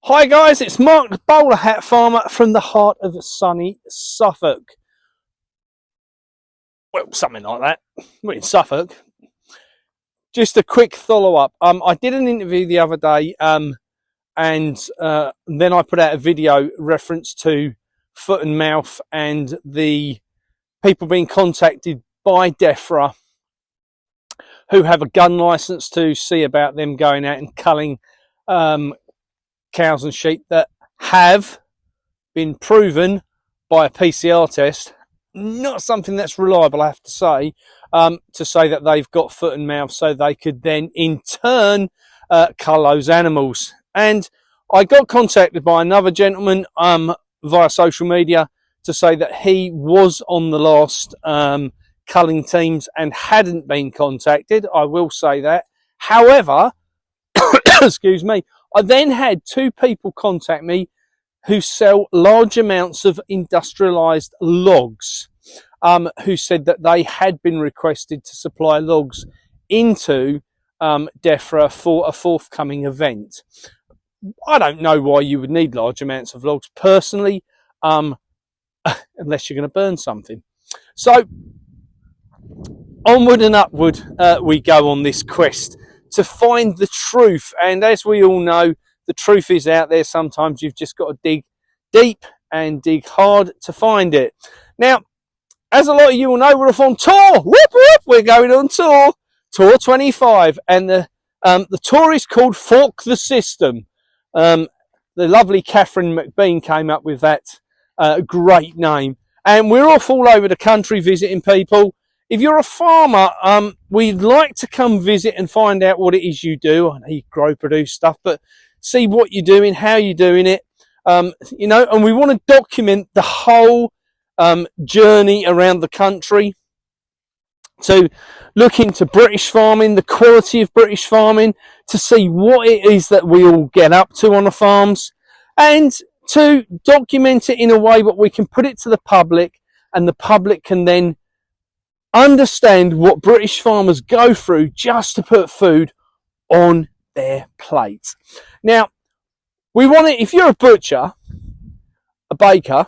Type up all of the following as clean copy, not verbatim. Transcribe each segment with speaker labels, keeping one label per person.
Speaker 1: Hi guys, it's Mark the Bowlerhat Farmer from the heart of sunny Suffolk. Well, something like that. We're in Suffolk. Just a quick follow-up. I did an interview the other day, and then I put out a video reference to foot and mouth and the people being contacted by DEFRA who have a gun license to see about them going out and culling cows and sheep that have been proven by a PCR test, not something that's reliable, I have to say that they've got foot and mouth, so they could then in turn cull those animals. And I got contacted by another gentleman via social media to say that he was on the last culling teams and hadn't been contacted. I will say that. However, excuse me, I then had two people contact me who sell large amounts of industrialised logs, who said that they had been requested to supply logs into DEFRA for a forthcoming event. I don't know why you would need large amounts of logs personally, unless you're going to burn something. So onward and upward we go on this quest to find the truth. And as we all know, the truth is out there. Sometimes you've just got to dig deep and dig hard to find it. Now, as a lot of you will know, we're off on tour. Whoop, whoop, we're going on tour. Tour 25. And the tour is called Fork the System. The lovely Catherine McBean came up with that great name. And we're off all over the country visiting people. If you're a farmer, we'd like to come visit and find out what it is you do. I know you grow, produce stuff, but see what you're doing, how you're doing it, you know, and we want to document the whole journey around the country to look into British farming, the quality of British farming, to see what it is that we all get up to on the farms, and to document it in a way that we can put it to the public, and the public can then understand what British farmers go through just to put food on their plates. Now, we want it, if you're a butcher, a baker,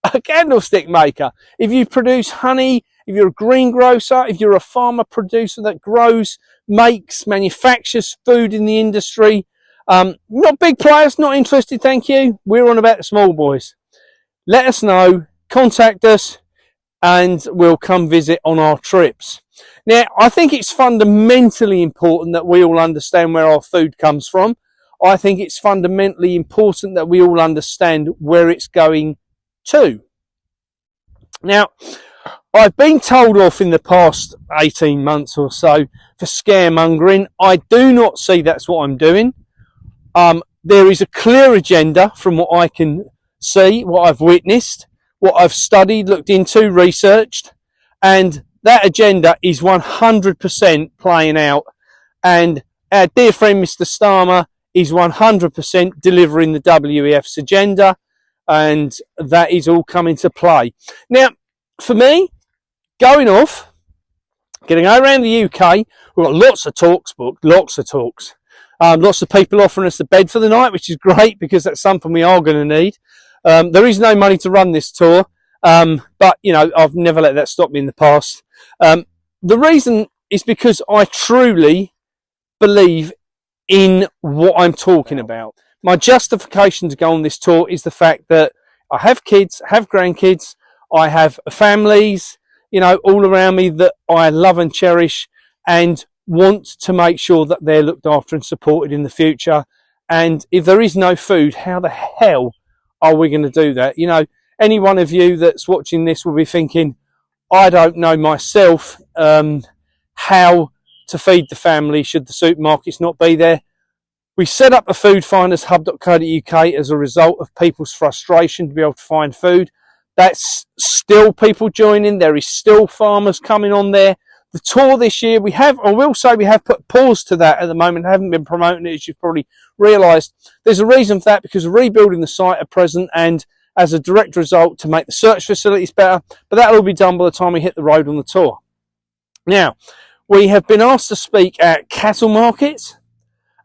Speaker 1: a candlestick maker, if you produce honey, if you're a greengrocer, if you're a farmer producer that grows, makes, manufactures food in the industry, not big players, not interested, thank you. We're on about the small boys. Let us know, contact us, and we'll come visit on our trips. Now, I think it's fundamentally important that we all understand where our food comes from. I think it's fundamentally important that we all understand where it's going to. Now, I've been told off in the past 18 months or so for scaremongering. I do not see that's what I'm doing. There is a clear agenda from what I can see, what I've witnessed, what I've studied, looked into, researched, and that agenda is 100% playing out. And our dear friend Mr. Starmer is 100% delivering the WEF's agenda, and that is all coming to play. Now, for me, going off, getting around the UK, we've got lots of talks booked, lots of talks. Lots of people offering us a bed for the night, which is great because that's something we are going to need. There is no money to run this tour, but, you know, I've never let that stop me in the past. The reason is because I truly believe in what I'm talking about. My justification to go on this tour is the fact that I have kids, have grandkids, I have families, you know, all around me that I love and cherish, and want to make sure that they're looked after and supported in the future. And if there is no food, how the hell are we going to do that? You know, any one of you that's watching this will be thinking, I don't know myself how to feed the family should the supermarkets not be there. We set up a Foodfinders hub.co.uk as a result of people's frustration to be able to find food. That's still people joining. There is still farmers coming on there. The tour this year, I will say we have put pause to that at the moment. I haven't been promoting it, as you've probably realised. There's a reason for that, because we're rebuilding the site at present, and as a direct result to make the search facilities better. But that'll all be done by the time we hit the road on the tour. Now, we have been asked to speak at cattle markets,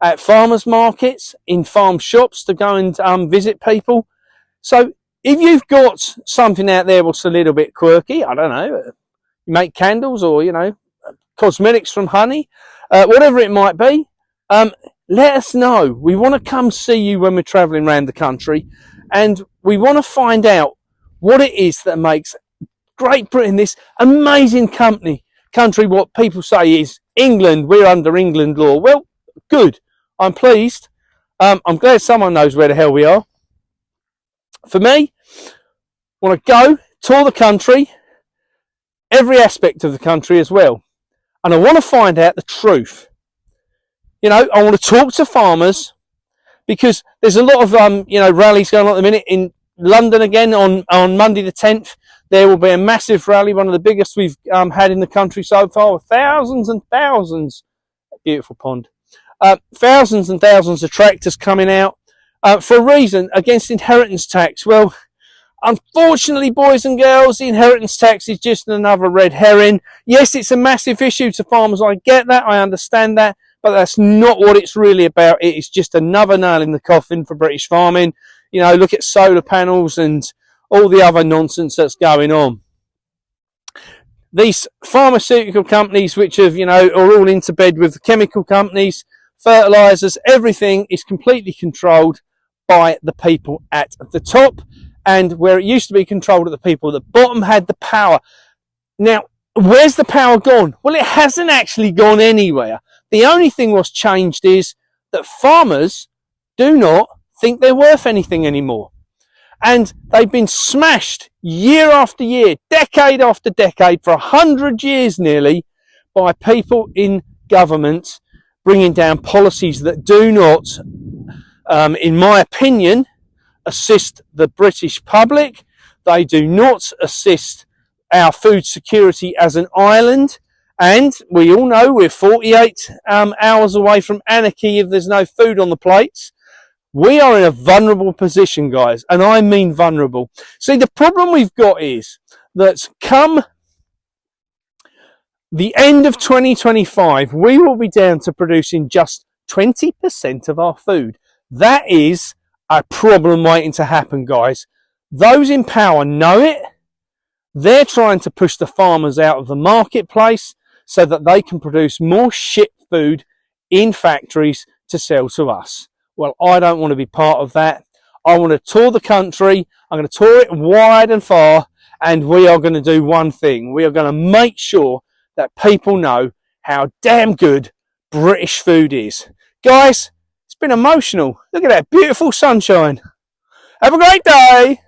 Speaker 1: at farmers markets, in farm shops to go and visit people. So if you've got something out there what's a little bit quirky, I don't know, you make candles or, you know, cosmetics from honey, whatever it might be, let us know. We want to come see you when we're travelling around the country, and we want to find out what it is that makes Great Britain this amazing country, what people say is England. We're under England law. Well, good. I'm pleased. I'm glad someone knows where the hell we are. For me, I want to go tour the country, every aspect of the country as well, and I want to find out the truth. You know, I want to talk to farmers, because there's a lot of rallies going on at the minute in London again on Monday the 10th. There will be a massive rally, one of the biggest we've had in the country so far, with thousands and thousands, beautiful pond, thousands and thousands of tractors coming out for a reason, against inheritance tax. Well, unfortunately, boys and girls, the inheritance tax is just another red herring. Yes, it's a massive issue to farmers. I get that. I understand that. But that's not what it's really about. It is just another nail in the coffin for British farming. You know, look at solar panels and all the other nonsense that's going on. These pharmaceutical companies, which have, you know, are all into bed with the chemical companies, fertilizers, everything is completely controlled by the people at the top. And where it used to be controlled at the people at the bottom had the power. Now, where's the power gone? Well, it hasn't actually gone anywhere. The only thing what's changed is that farmers do not think they're worth anything anymore. And they've been smashed year after year, decade after decade, for 100 years nearly, by people in government bringing down policies that do not, in my opinion, assist the British public. They do not assist our food security as an island. And we all know we're 48 hours away from anarchy if there's no food on the plates. We are in a vulnerable position, guys, and I mean vulnerable. See, the problem we've got is that come the end of 2025, we will be down to producing just 20% of our food. That is a problem waiting to happen, guys. Those in power know it. They're trying to push the farmers out of the marketplace so that they can produce more shit food in factories to sell to us. Well, I don't want to be part of that. I want to tour the country. I'm going to tour it wide and far, and we are going to do one thing. We are going to make sure that people know how damn good British food is. Guys, it's been emotional. Look at that beautiful sunshine. Have a great day.